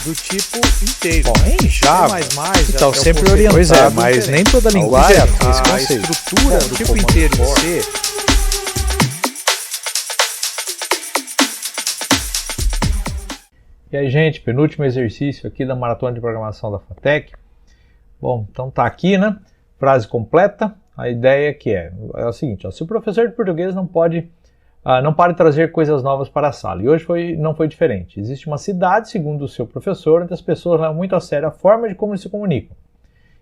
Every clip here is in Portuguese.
do tipo inteiro. Bom, em Java, então sempre orientado, pois é, mas nem toda linguagem tem esse a conceito. estrutura do tipo inteiro em C. E aí, gente, penúltimo exercício aqui da Maratona de Programação da FATEC. Bom, então tá aqui, né? Frase completa. A ideia que é o seguinte, ó, se o professor de português não para de trazer coisas novas para a sala, e hoje não foi diferente. Existe uma cidade, segundo o seu professor, onde as pessoas levam muito a sério a forma de como se comunicam.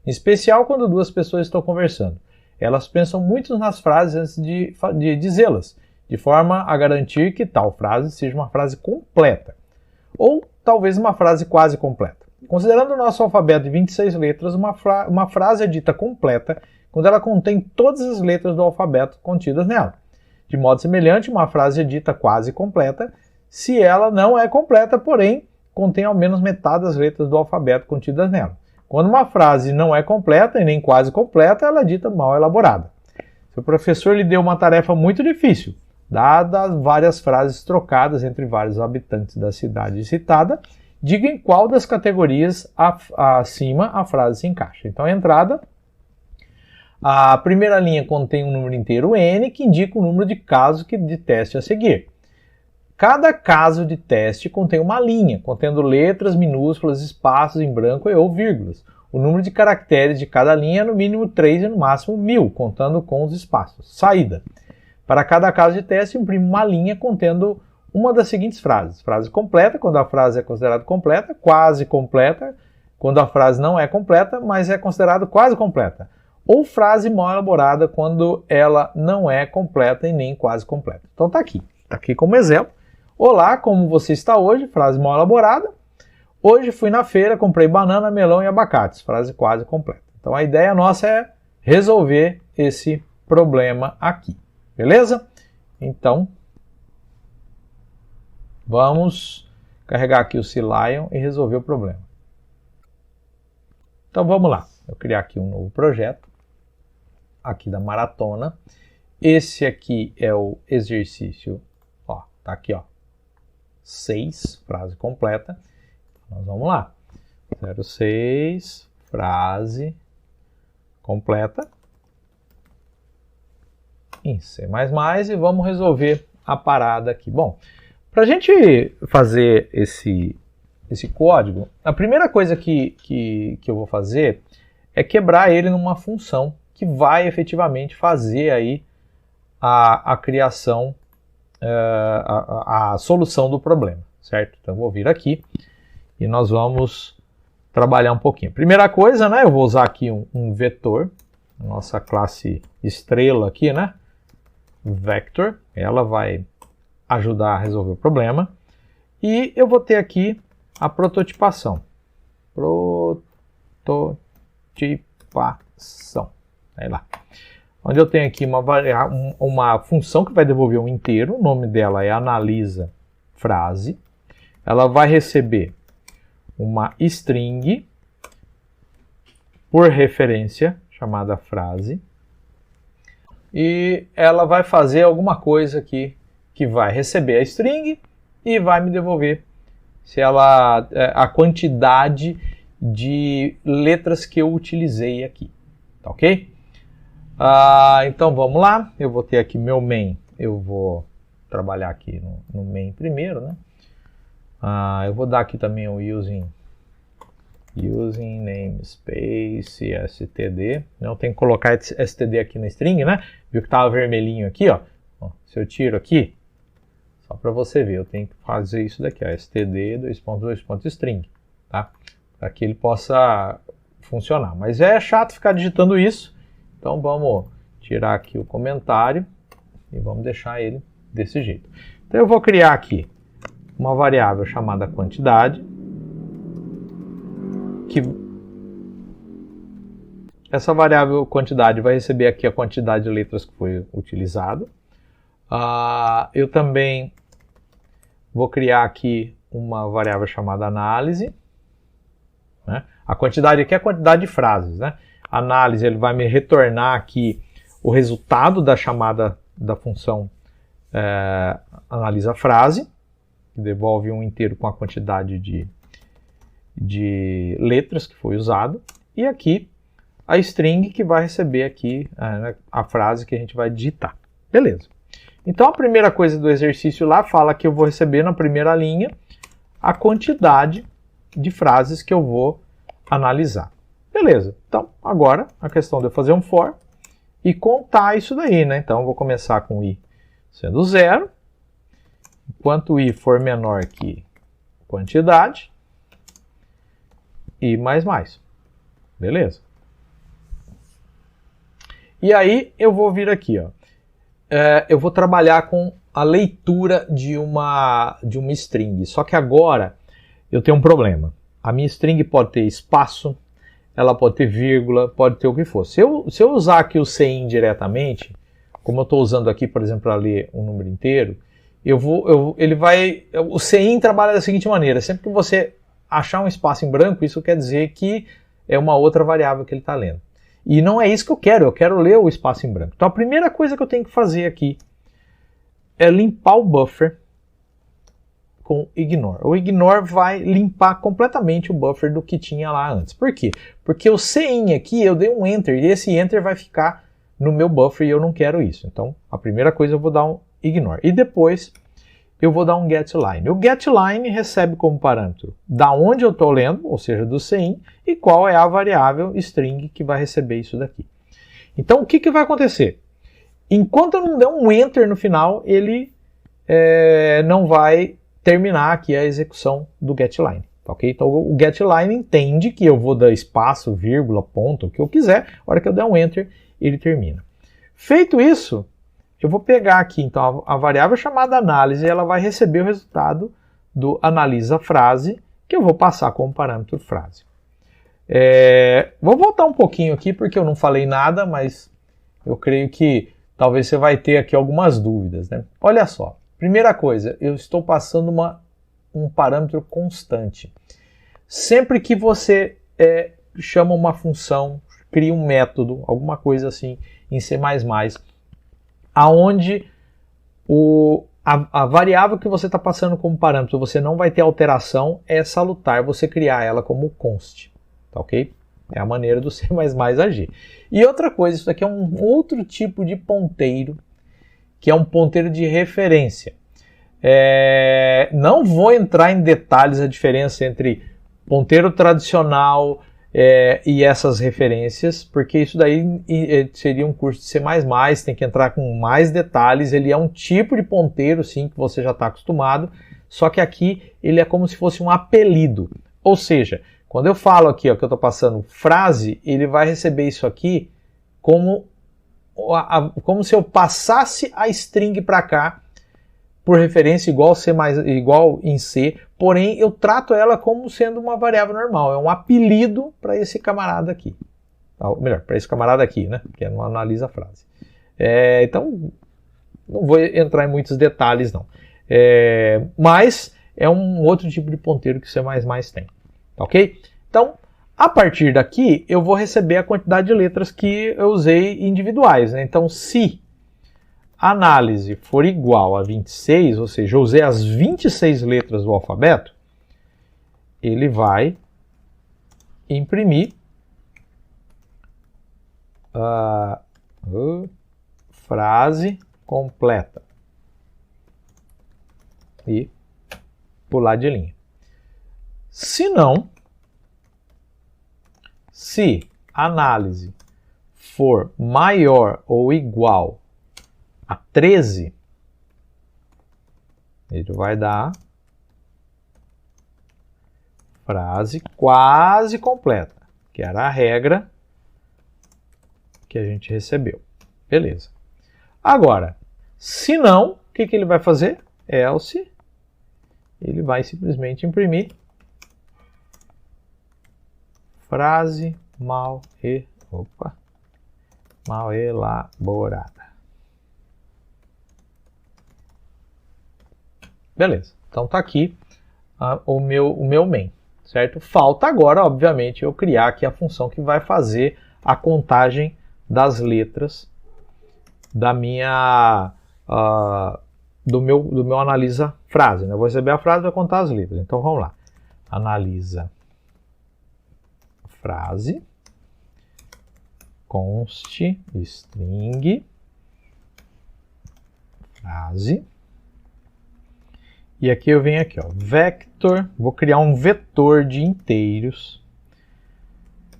Em especial quando duas pessoas estão conversando. Elas pensam muito nas frases antes de dizê-las, de forma a garantir que tal frase seja uma frase completa. Ou talvez uma frase quase completa. Considerando o nosso alfabeto de 26 letras, uma frase é dita completa quando ela contém todas as letras do alfabeto contidas nela. De modo semelhante, uma frase é dita quase completa se ela não é completa, porém contém ao menos metade das letras do alfabeto contidas nela. Quando uma frase não é completa e nem quase completa, ela é dita mal elaborada. Se o professor lhe deu uma tarefa muito difícil, dadas várias frases trocadas entre vários habitantes da cidade citada, diga em qual das categorias acima a frase se encaixa. Então, a entrada, a primeira linha contém um número inteiro n, que indica o número de casos de teste a seguir. Cada caso de teste contém uma linha, contendo letras minúsculas, espaços em branco e ou vírgulas. O número de caracteres de cada linha é no mínimo 3 e no máximo 1000, contando com os espaços. Saída. Para cada caso de teste, imprime uma linha contendo uma das seguintes frases. Frase completa, quando a frase é considerada completa. Quase completa, quando a frase não é completa, mas é considerada quase completa. Ou frase mal elaborada, quando ela não é completa e nem quase completa. Então tá aqui como exemplo. Olá, como você está hoje? Frase mal elaborada. Hoje fui na feira, comprei banana, melão e abacates. Frase quase completa. Então a ideia nossa é resolver esse problema aqui. Beleza? Então, vamos carregar aqui o CLion e resolver o problema. Então vamos lá. Eu criar aqui um novo projeto, aqui da maratona. Esse aqui é o exercício, ó, tá aqui, ó, 6, frase completa. Nós vamos lá. 06, frase completa. Em C++ e vamos resolver a parada aqui. Bom, para a gente fazer esse código, a primeira coisa que eu vou fazer é quebrar ele numa função que vai efetivamente fazer aí a criação, a solução do problema, certo? Então eu vou vir aqui e nós vamos trabalhar um pouquinho. Primeira coisa, né, eu vou usar aqui um vetor, a nossa classe estrela aqui, né? Vector, ela vai ajudar a resolver o problema. E eu vou ter aqui a prototipação. Aí lá. Onde eu tenho aqui uma função que vai devolver um inteiro. O nome dela é analisa frase. Ela vai receber uma string por referência, chamada frase. E ela vai fazer alguma coisa aqui que vai receber a string e vai me devolver a quantidade de letras que eu utilizei aqui. Tá ok? Então vamos lá. Eu vou ter aqui meu main. Eu vou trabalhar aqui no main primeiro, né? Eu vou dar aqui também o using namespace std. Eu tenho que colocar std aqui na string, né? Viu que estava vermelhinho aqui, ó. Se eu tiro aqui, só para você ver, eu tenho que fazer isso daqui, ó, std :string, tá? Para que ele possa funcionar. Mas é chato ficar digitando isso, então vamos tirar aqui o comentário e vamos deixar ele desse jeito. Então eu vou criar aqui uma variável chamada quantidade, que essa variável quantidade vai receber aqui a quantidade de letras que foi utilizada. Eu também vou criar aqui uma variável chamada análise, né? A quantidade aqui é a quantidade de frases, né? Análise, ele vai me retornar aqui o resultado da chamada da função analisa frase, que devolve um inteiro com a quantidade de letras que foi usado, e aqui a string que vai receber aqui a frase que a gente vai digitar. Beleza. Então a primeira coisa do exercício lá fala que eu vou receber na primeira linha a quantidade de frases que eu vou analisar. Beleza. Então agora a questão de eu fazer um for e contar isso daí, né? Então eu vou começar com i sendo 0. Enquanto i for menor que quantidade, i mais. Beleza? E aí eu vou vir aqui, ó. Eu vou trabalhar com a leitura de uma string. Só que agora eu tenho um problema. A minha string pode ter espaço, ela pode ter vírgula, pode ter o que for. Se eu usar aqui o cin diretamente, como eu estou usando aqui, por exemplo, para ler um número inteiro, o cin trabalha da seguinte maneira: sempre que você achar um espaço em branco, isso quer dizer que é uma outra variável que ele está lendo. E não é isso que eu quero ler o espaço em branco. Então a primeira coisa que eu tenho que fazer aqui é limpar o buffer com ignore. O ignore vai limpar completamente o buffer do que tinha lá antes. Por quê? Porque o cin aqui eu dei um enter e esse enter vai ficar no meu buffer e eu não quero isso. Então a primeira coisa eu vou dar um ignore. E depois eu vou dar um getLine. O getLine recebe como parâmetro da onde eu estou lendo, ou seja, do cin, e qual é a variável string que vai receber isso daqui. Então o que vai acontecer? Enquanto eu não der um enter no final, ele não vai terminar aqui a execução do getLine. Okay? Então o getLine entende que eu vou dar espaço, vírgula, ponto, o que eu quiser. A hora que eu der um enter, ele termina. Feito isso, eu vou pegar aqui então a variável chamada análise, ela vai receber o resultado do analisa frase, que eu vou passar como parâmetro frase. Vou voltar um pouquinho aqui porque eu não falei nada, mas eu creio que talvez você vai ter aqui algumas dúvidas, né? Olha só, primeira coisa, eu estou passando um parâmetro constante. Sempre que você chama uma função, cria um método, alguma coisa assim em C++, aonde a variável que você está passando como parâmetro, você não vai ter alteração, é salutar você criar ela como const. Tá ok? É a maneira do C++ agir. E outra coisa, isso aqui é um outro tipo de ponteiro, que é um ponteiro de referência. Não vou entrar em detalhes a diferença entre ponteiro tradicional e essas referências, porque isso daí seria um curso de C++, tem que entrar com mais detalhes. Ele é um tipo de ponteiro, sim, que você já está acostumado, só que aqui ele é como se fosse um apelido. Ou seja, quando eu falo aqui ó, que eu estou passando frase, ele vai receber isso aqui como se eu passasse a string para cá, por referência igual em C, porém eu trato ela como sendo uma variável normal, é um apelido para esse camarada aqui. Melhor, para esse camarada aqui, né? Que não analisa a frase. Então, não vou entrar em muitos detalhes não. Mas é um outro tipo de ponteiro que o C++ tem. Ok? Então, a partir daqui, eu vou receber a quantidade de letras que eu usei individuais, né? Então, se análise for igual a 26, ou seja, eu usei as 26 letras do alfabeto, ele vai imprimir a frase completa e pular de linha. Se não, se análise for maior ou igual a 13, ele vai dar frase quase completa, que era a regra que a gente recebeu. Beleza. Agora, se não, o que ele vai fazer? Else, ele vai simplesmente imprimir frase mal elaborada. Beleza, então tá aqui o meu main, certo? Falta agora, obviamente, eu criar aqui a função que vai fazer a contagem das letras da minha do meu analisa frase, né? Eu vou receber a frase e vou contar as letras. Então vamos lá. Analisa frase const string frase. E aqui eu venho aqui, ó, vector, vou criar um vetor de inteiros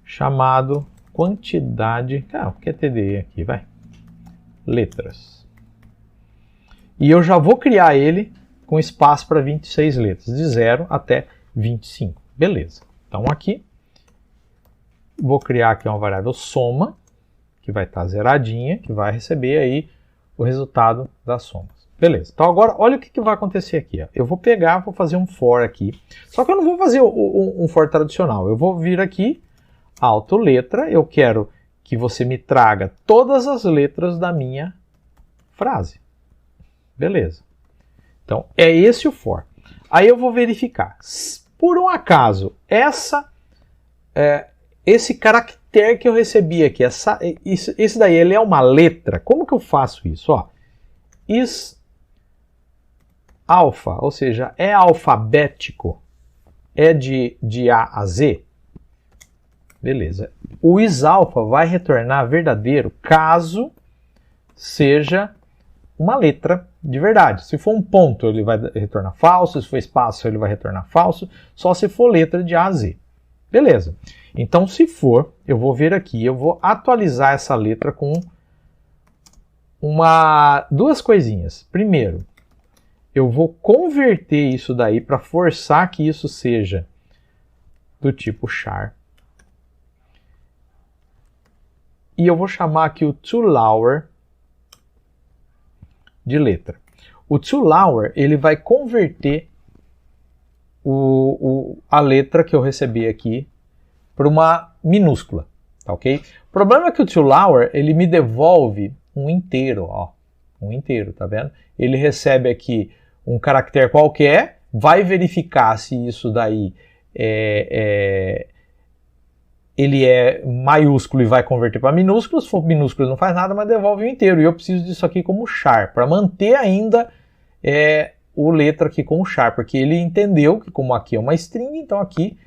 chamado quantidade, o que é TDE aqui, vai, letras. E eu já vou criar ele com espaço para 26 letras, de 0 até 25. Beleza. Então aqui, vou criar aqui uma variável soma, que vai estar zeradinha, que vai receber aí o resultado das somas. Beleza. Então agora, olha o que vai acontecer aqui. Ó. Eu vou pegar, vou fazer um for aqui. Só que eu não vou fazer um for tradicional. Eu vou vir aqui, auto letra, eu quero que você me traga todas as letras da minha frase. Beleza. Então, é esse o for. Aí eu vou verificar. Por um acaso, esse caractere que eu recebi aqui, esse daí, ele é uma letra. Como que eu faço isso? Ó, is alfa, ou seja, é alfabético, é de A a Z. Beleza. O isAlpha vai retornar verdadeiro caso seja uma letra de verdade. Se for um ponto, ele vai retornar falso. Se for espaço, ele vai retornar falso. Só se for letra de A a Z. Beleza. Então, se for, eu vou ver aqui, eu vou atualizar essa letra com duas coisinhas. Primeiro, eu vou converter isso daí para forçar que isso seja do tipo char. E eu vou chamar aqui o toLower de letra. O toLower, ele vai converter a letra que eu recebi aqui para uma minúscula, tá ok? O problema é que o toLower, ele me devolve um inteiro, ó, um inteiro, tá vendo? Ele recebe aqui um caractere qualquer, vai verificar se isso daí ele é maiúsculo e vai converter para minúsculo. Se for minúsculo, ele não faz nada, mas devolve o inteiro. E eu preciso disso aqui como char, para manter ainda o letra aqui como char, porque ele entendeu que como aqui é uma string, então aqui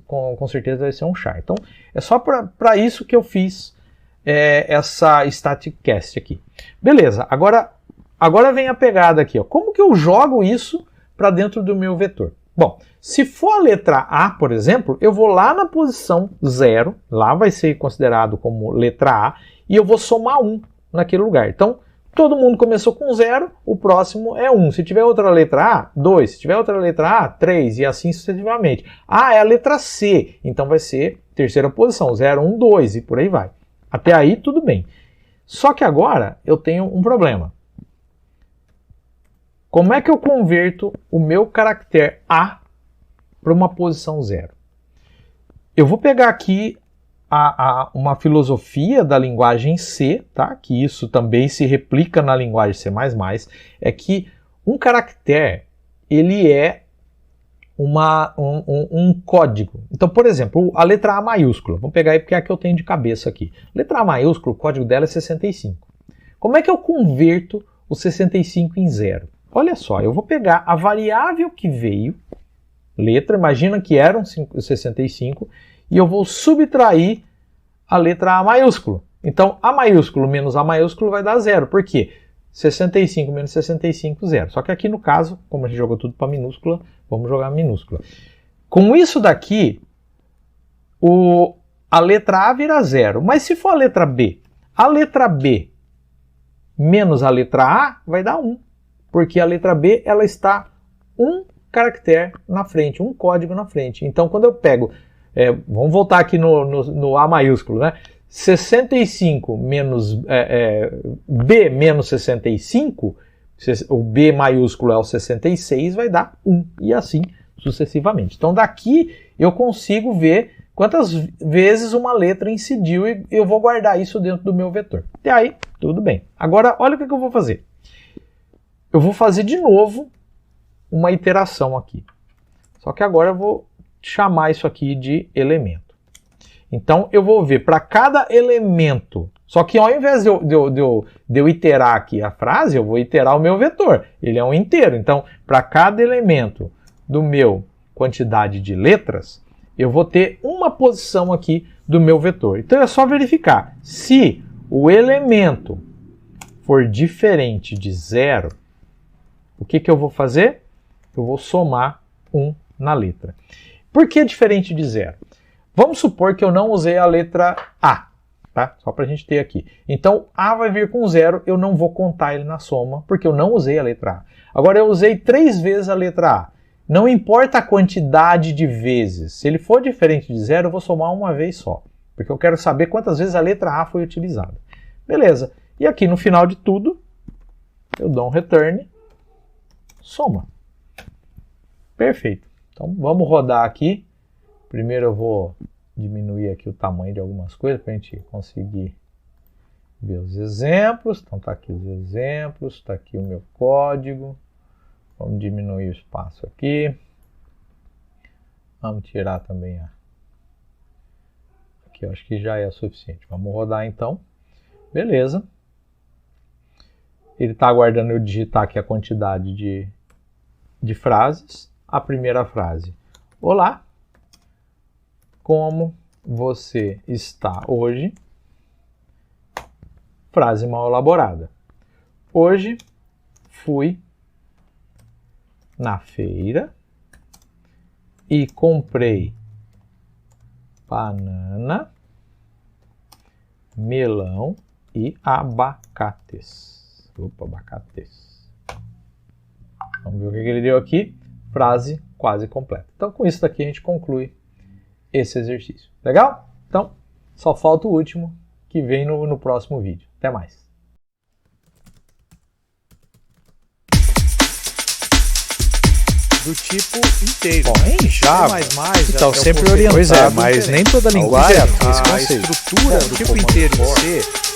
com certeza vai ser um char. Então é só para isso que eu fiz essa static cast aqui. Beleza, agora vem a pegada aqui. Ó. Como que eu jogo isso para dentro do meu vetor? Bom, se for a letra A, por exemplo, eu vou lá na posição 0, lá vai ser considerado como letra A, e eu vou somar 1 naquele lugar. Então, todo mundo começou com 0, o próximo é 1. Se tiver outra letra A, 2. Se tiver outra letra A, 3, e assim sucessivamente. Ah, é a letra C, então vai ser terceira posição, 0, 1, 2, e por aí vai. Até aí, tudo bem. Só que agora eu tenho um problema. Como é que eu converto o meu caractere A para uma posição 0? Eu vou pegar aqui uma filosofia da linguagem C, tá? Que isso também se replica na linguagem C++, é que um caractere, ele é um código. Então, por exemplo, a letra A maiúscula, vamos pegar aí porque é a que eu tenho de cabeça aqui. Letra A maiúscula, o código dela é 65. Como é que eu converto o 65 em 0? Olha só, eu vou pegar a variável que veio, letra, imagina que eram 65, e eu vou subtrair a letra A maiúsculo. Então, A maiúsculo menos A maiúsculo vai dar 0. Por quê? 65 menos 65, 0. Só que aqui no caso, como a gente jogou tudo para minúscula, vamos jogar minúscula. Com isso daqui, a letra A vira 0. Mas se for a letra B menos a letra A vai dar 1. Porque a letra B ela está um caractere na frente, um código na frente. Então, quando eu pego, vamos voltar aqui no A maiúsculo, né? 65 menos B menos 65, o B maiúsculo é o 66, vai dar 1, e assim sucessivamente. Então, daqui eu consigo ver quantas vezes uma letra incidiu e eu vou guardar isso dentro do meu vetor. Até aí, tudo bem. Agora, olha o que eu vou fazer. Eu vou fazer de novo uma iteração aqui. Só que agora eu vou chamar isso aqui de elemento. Então, eu vou ver para cada elemento. Só que ao invés de eu iterar aqui a frase, eu vou iterar o meu vetor. Ele é um inteiro. Então, para cada elemento do meu quantidade de letras, eu vou ter uma posição aqui do meu vetor. Então é só verificar. Se o elemento for diferente de 0, o que eu vou fazer? Eu vou somar 1 na letra. Por que diferente de 0? Vamos supor que eu não usei a letra A, tá? Só para a gente ter aqui. Então, A vai vir com 0, eu não vou contar ele na soma, porque eu não usei a letra A. Agora, eu usei 3 vezes a letra A. Não importa a quantidade de vezes. Se ele for diferente de 0, eu vou somar uma vez só, porque eu quero saber quantas vezes a letra A foi utilizada. Beleza. E aqui, no final de tudo, eu dou um return, soma. Perfeito. Então, vamos rodar aqui. Primeiro eu vou diminuir aqui o tamanho de algumas coisas para a gente conseguir ver os exemplos. Então tá aqui os exemplos, está aqui o meu código. Vamos diminuir o espaço aqui. Vamos tirar também a... Aqui eu acho que já é o suficiente. Vamos rodar então. Beleza. Ele está aguardando eu digitar aqui a quantidade de frases. A primeira frase. Olá. Como você está hoje? Frase mal elaborada. Hoje fui na feira e comprei banana, melão e abacates. Opa, abacates. Vamos ver o que ele deu aqui. Frase quase completa. Então, com isso daqui a gente conclui esse exercício. Legal? Então, só falta o último, que vem no próximo vídeo. Até mais. Do tipo inteiro. Bom, em Java, então sempre orientado. Pois é, mas nem toda linguagem tem esse a conceito. estrutura do tipo comando inteiro for em C